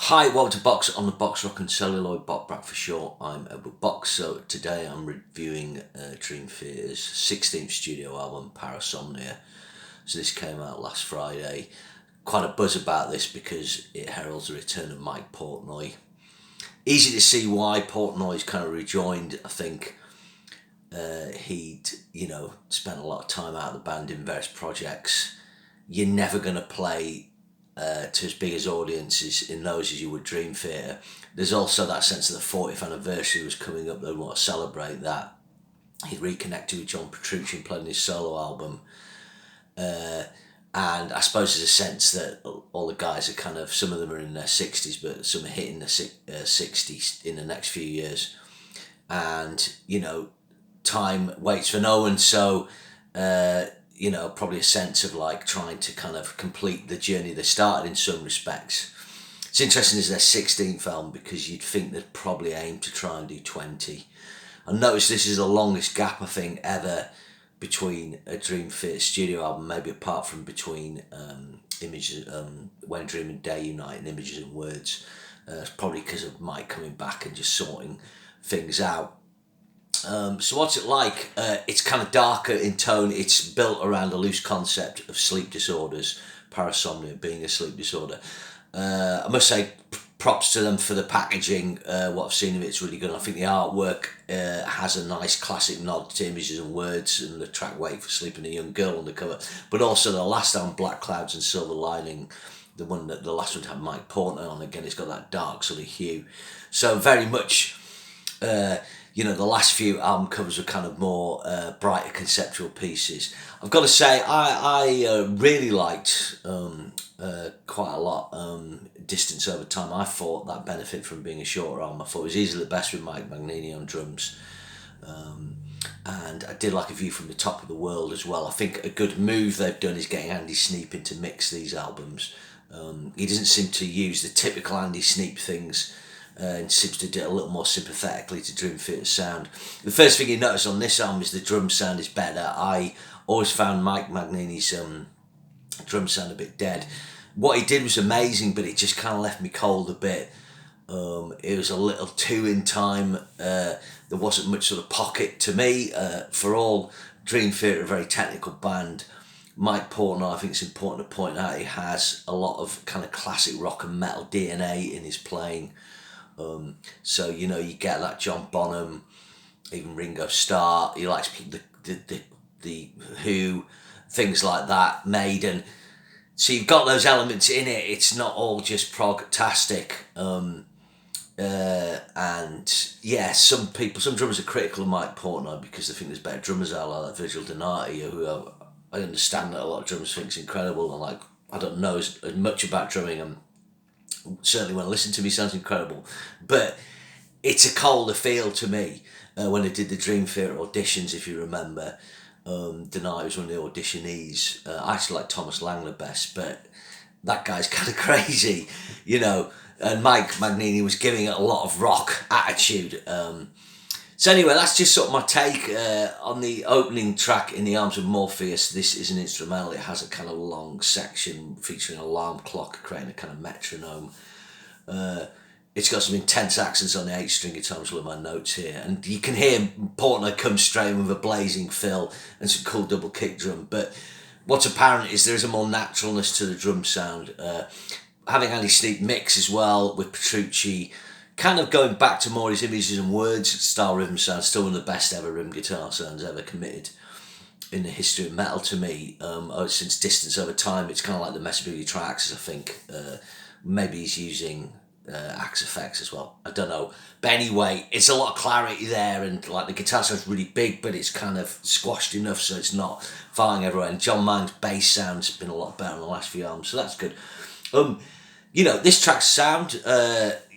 Hi, welcome to Box on the Box Rock and Celluloid, Bok for short. I'm Edward Box. So today I'm reviewing Dream Theater's 16th studio album, Parasomnia. So this came out last Friday. Quite a buzz about this because it heralds the return of Mike Portnoy. Easy to see why Portnoy's kind of rejoined. I think he'd, spent a lot of time out of the band in various projects. You're never going to play to as big as audiences in those as you would Dream Theater. There's also that sense that the 40th anniversary was coming up. They want to celebrate that. He reconnected with John Petrucci and played in his solo album. And I suppose there's a sense that all the guys are kind of, some of them are in their 60s, but some are hitting the 60s in the next few years. And, time waits for no one, so probably a sense of like trying to kind of complete the journey they started in some respects. It's interesting as their 16th film because you'd think they'd probably aim to try and do 20. I noticed this is the longest gap I think ever between a Dream Theater studio album, maybe apart from between Images, When Dream and Day Unite and Images and Words. It's probably because of Mike coming back and just sorting things out. So what's it like? It's kind of darker in tone. It's built around a loose concept of sleep disorders, parasomnia being a sleep disorder. I must say props to them for the packaging. What I've seen of it's really good. I think the artwork has a nice classic nod to Images and Words and the track Wait for Sleeping a Young Girl on the cover. But also the last album, Black Clouds and Silver Lining, the last one had Mike Portnoy on. Again, it's got that dark sort of hue. So very much... the last few album covers were kind of more brighter conceptual pieces. I've got to say, I really liked quite a lot Distance Over Time. I thought that benefit from being a shorter album. I thought it was easily the best with Mike Magnini on drums. And I did like A View from the Top of the World as well. I think a good move they've done is getting Andy Sneap in to mix these albums. He doesn't seem to use the typical Andy Sneap things and seems to do it a little more sympathetically to Dream Theater's sound. The first thing you notice on this album is the drum sound is better. I always found Mike Magnini's drum sound a bit dead. What he did was amazing, but it just kind of left me cold a bit. It was a little too in time. There wasn't much sort of pocket to me. For all Dream Theater, a very technical band, Mike Portnoy, I think it's important to point out, he has a lot of kind of classic rock and metal DNA in his playing. So you get that John Bonham, even Ringo Starr. He likes the Who, things like that. Maiden. So you've got those elements in it. It's not all just prog-tastic. And yeah, some drummers are critical of Mike Portnoy because they think there's better drummers out like Virgil Donati, who I understand that a lot of drummers think is incredible. And I don't know as much about drumming. And certainly when I listen to me, sounds incredible, but it's a colder feel to me. When I did the Dream Theater auditions, if you remember, Denai was one of the auditionees. I actually like Thomas Lang the best, but that guy's kind of crazy, and Mike Magnini was giving it a lot of rock attitude. So anyway, that's just sort of my take on the opening track, In the Arms of Morpheus. This is an instrumental. It has a kind of long section featuring an alarm clock, creating a kind of metronome. It's got some intense accents on the 8-string guitar, which are my notes here. And you can hear Portnoy come straight in with a blazing fill and some cool double kick drum. But what's apparent is there is a more naturalness to the drum sound. Having Andy Sneap mix as well with Petrucci, kind of going back to more his Images and Words style rhythm sound, still one of the best ever rhythm guitar sounds ever committed in the history of metal to me. Since Distance Over Time, it's kind of like the Mesa Boogie tracks, I think. Maybe he's using Axe Effects as well. I don't know. But anyway, it's a lot of clarity there, and like the guitar sounds really big, but it's kind of squashed enough so it's not firing everywhere. And John Mann's bass sound's been a lot better in the last few albums, so that's good. This track's sound,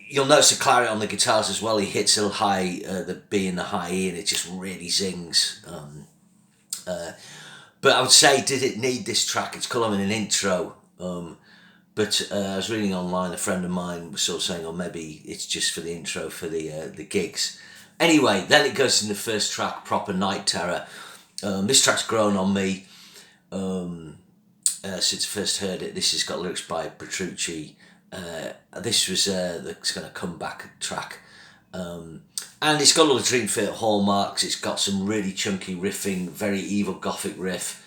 you'll notice the clarity on the guitars as well. He hits a high, the B and the high E, and it just really zings. But I would say, did it need this track? It's called an intro. But I was reading online, a friend of mine was sort of saying, maybe it's just for the intro for the gigs. Anyway, then it goes in the first track, Proper Night Terror. This track's grown on me. since I first heard it. This has got lyrics by Petrucci, This was the kind of comeback track. And it's got all the Dream Theater hallmarks. It's got some really chunky riffing, very evil gothic riff.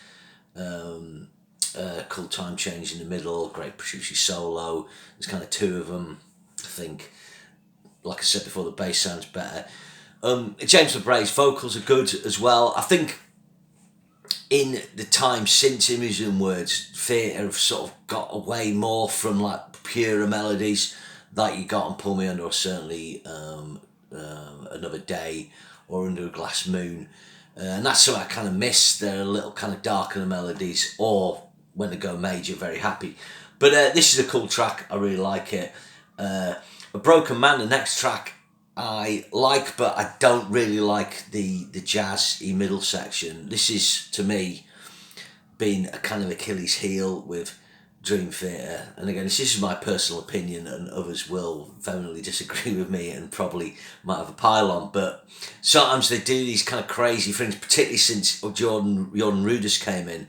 Cool time change in the middle, great Petrucci solo. There's kind of two of them, I think. Like I said before, the bass sounds better. James LeBray's vocals are good as well. I think in the time since Images and Words, theatre have sort of got away more from like purer melodies like you got on Pull Me Under, or certainly Another Day or Under a Glass Moon. And that's what I kind of miss. They're a little kind of darker the melodies, or when they go major, very happy. But this is a cool track. I really like it. A Broken Man, the next track, I like, but I don't really like the jazz-y middle section. This is, to me, been a kind of Achilles heel with Dream Theater. And again, this is my personal opinion, and others will vehemently disagree with me and probably might have a pile on. But sometimes they do these kind of crazy things, particularly since Jordan Rudess came in.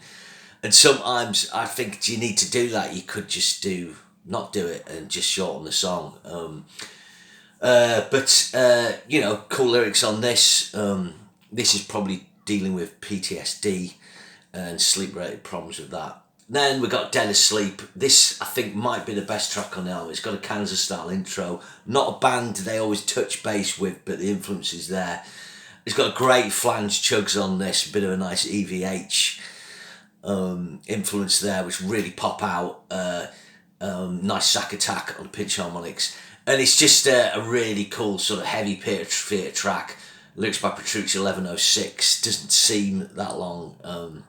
And sometimes I think, do you need to do that? You could just not do it and just shorten the song. But cool lyrics on this. This is probably dealing with PTSD and sleep-related problems with that. Then we got Dead Asleep. This, I think, might be the best track on the album. It's got a Kansas-style intro. Not a band they always touch bass with, but the influence is there. It's got a great flange chugs on this, a bit of a nice EVH influence there, which really pop out. Nice sack attack on pinch harmonics. And it's just a really cool sort of heavy theatre track. Lyrics by Petrucci, 1106. Doesn't seem that long.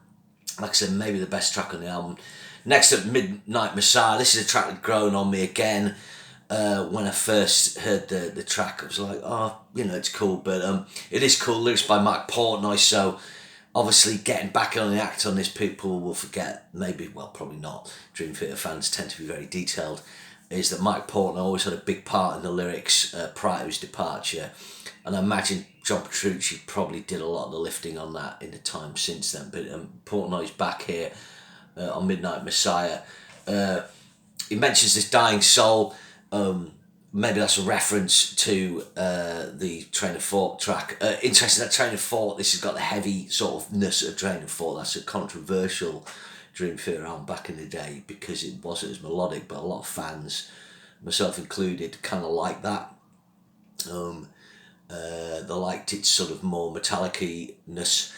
Like I said, maybe the best track on the album. Next up, Midnight Messiah. This is a track that's grown on me again. When I first heard the track, I was like, it's cool. But it is cool. Lyrics by Mike Portnoy. So obviously getting back on the act on this, people will forget, maybe, well, probably not. Dream Theater fans tend to be very detailed. Is that Mike Portnoy always had a big part in the lyrics prior to his departure. And I imagine John Petrucci probably did a lot of the lifting on that in the time since then. But Portnoy's back here on Midnight Messiah. He mentions this dying soul. Maybe that's a reference to the Train of Thought track. Interesting, that Train of Thought, this has got the heavy sort of ness of Train of Thought. That's a controversial Dream Theater album back in the day because it wasn't as melodic, but a lot of fans, myself included, kind of like that. They liked its sort of more Metallica-ness,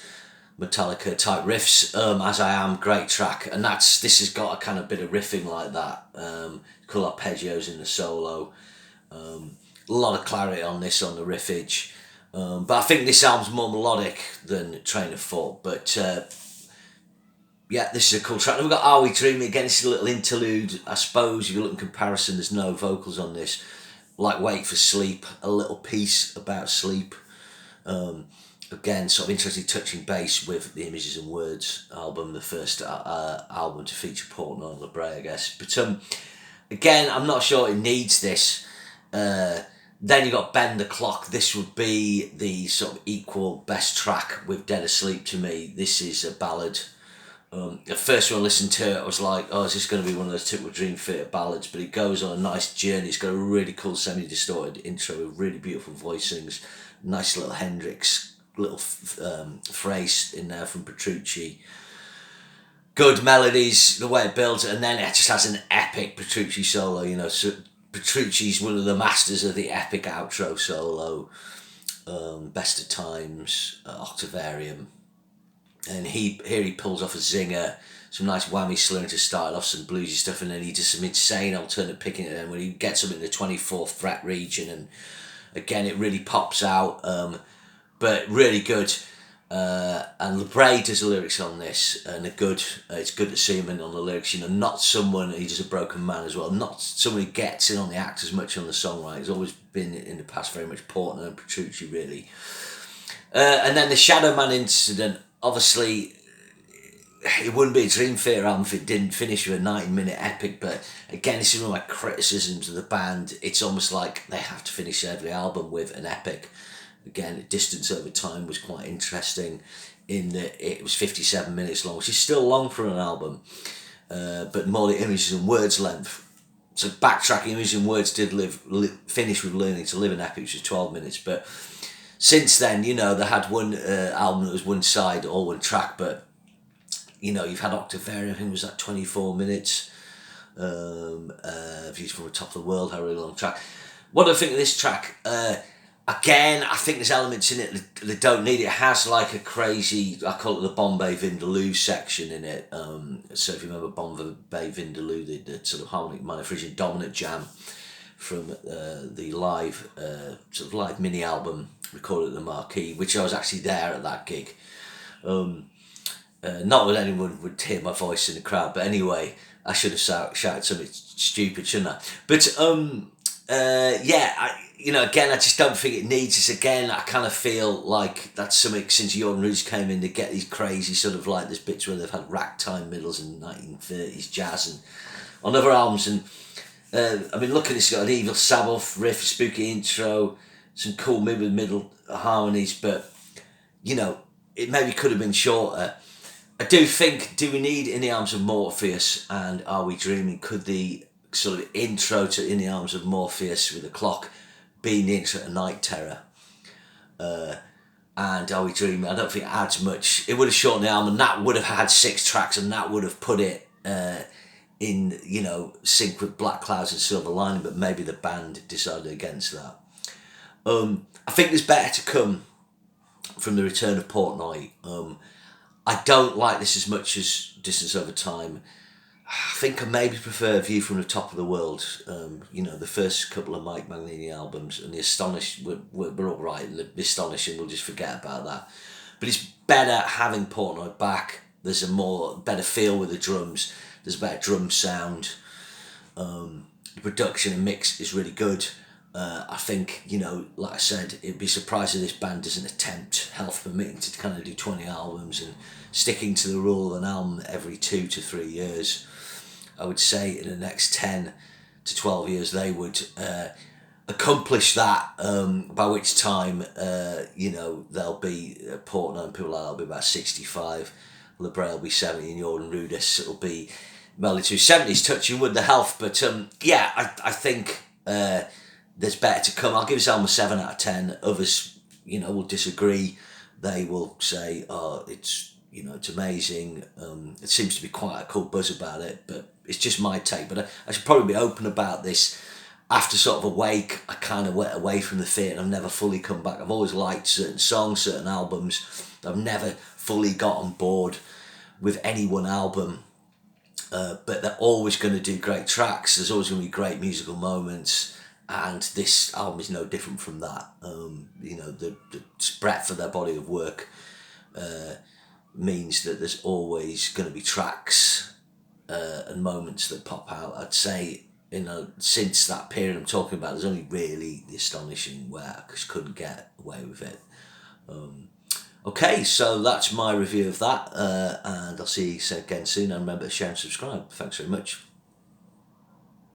Metallica type riffs. As I Am, great track, and this has got a kind of bit of riffing like that. Cool arpeggios in the solo. A lot of clarity on this, on the riffage. But I think this album's more melodic than Train of Thought. But this is a cool track. Then we've got Are We Dreaming? Again, it's a little interlude. I suppose if you look in comparison, there's no vocals on this. Like Wait for Sleep, a little piece about sleep. Again, sort of interesting touching bass with the Images and Words album, the first album to feature Portnoy and LeBray, I guess. But again, I'm not sure it needs this. Then you got Bend the Clock. This would be the sort of equal best track with Dead Asleep to me. This is a ballad. At first when I listened to it, I was like, is this going to be one of those typical Dream Theater ballads? But it goes on a nice journey. It's got a really cool semi-distorted intro with really beautiful voicings. Nice little Hendrix, little phrase in there from Petrucci. Good melodies, the way it builds, and then it just has an epic Petrucci solo, So Petrucci's one of the masters of the epic outro solo. Best of Times, Octavarium. And here he pulls off a zinger, some nice whammy slurring to start off, some bluesy stuff, and then he does some insane alternate picking at the end when he gets up in the 24th fret region, and again it really pops out, but really good. And LeBray does the lyrics on this, and it's good to see him in on the lyrics. Not someone, he does A Broken Man as well, not someone who gets in on the act as much on the songwriting. He's always been in the past very much Portnoy and Petrucci really. And then the Shadow Man incident. Obviously, it wouldn't be a Dream Theater album if it didn't finish with a 90-minute epic, but again, this is one of my criticisms of the band. It's almost like they have to finish every album with an epic. Again, Distance Over Time was quite interesting in that it was 57 minutes long, which is still long for an album, but more the Images and Words length. So backtracking, using words, did finish with Learning to Live in Epic, which was 12 minutes. But since then, they had one album that was one side or one track, but you've had Octavarium, I think it was that 24 minutes. Views from the Top of the World, had a really long track. What do I think of this track? Again, I think there's elements in it that don't need it. It has like a crazy, I call it the Bombay Vindaloo section in it. So if you remember Bombay Vindaloo, the sort of harmonic minor Phrygian dominant jam from the live sort of live mini album recorded at the Marquee, which I was actually there at that gig. Not that anyone would hear my voice in the crowd, but anyway, I should have shouted something stupid, shouldn't I? But again, I just don't think it needs this. Again, I kind of feel like that's something since Jordan Rudess came in, to get these crazy sort of like, there's bits where they've had ragtime middles and 1930s jazz and on other albums. And I mean, look at this, got an Evil Sabbath riff, a spooky intro, some cool middle harmonies, but it maybe could have been shorter. I do think, do we need In the Arms of Morpheus and Are We Dreaming? Could the sort of intro to In the Arms of Morpheus with a clock be the intro to Night Terror? And Are We Dreaming? I don't think it adds much. It would have shortened the album, and that would have had 6 tracks, and that would have put it in sync with Black Clouds and Silver Lining, but maybe the band decided against that. I think there's better to come from the return of Portnoy. I don't like this as much as Distance Over Time. I think I maybe prefer View from the Top of the World. The first couple of Mike Magnini albums, and the Astonish were all right, and the Astonishing, we'll just forget about that. But it's better having Portnoy back. There's a better feel with the drums. There's a better drum sound. The production and mix is really good. I think, like I said, it'd be surprised if this band doesn't attempt, health permitting, to kind of do 20 albums and sticking to the rule of an album every 2 to 3 years. I would say in the next 10 to 12 years they would accomplish that, by which time, they'll be Portnoy and people like that will be about 65, LeBray will be 70, and Jordan Rudess will be well into his 70s, touching wood, the health. But I think there's better to come. I'll give this album a 7 out of 10. Others, will disagree. They will say, oh, it's amazing. It seems to be quite a cool buzz about it, but it's just my take. But I should probably be open about this. After sort of Awake, I kind of went away from the theatre and I've never fully come back. I've always liked certain songs, certain albums. I've never fully got on board with any one album. But they're always going to do great tracks. There's always going to be great musical moments. And this album is no different from that. The breadth of their body of work means that there's always going to be tracks and moments that pop out. I'd say, since that period I'm talking about, there's only really The Astonishing where I just couldn't get away with it. Okay, so that's my review of that, and I'll see you again soon. And remember to share and subscribe. Thanks very much.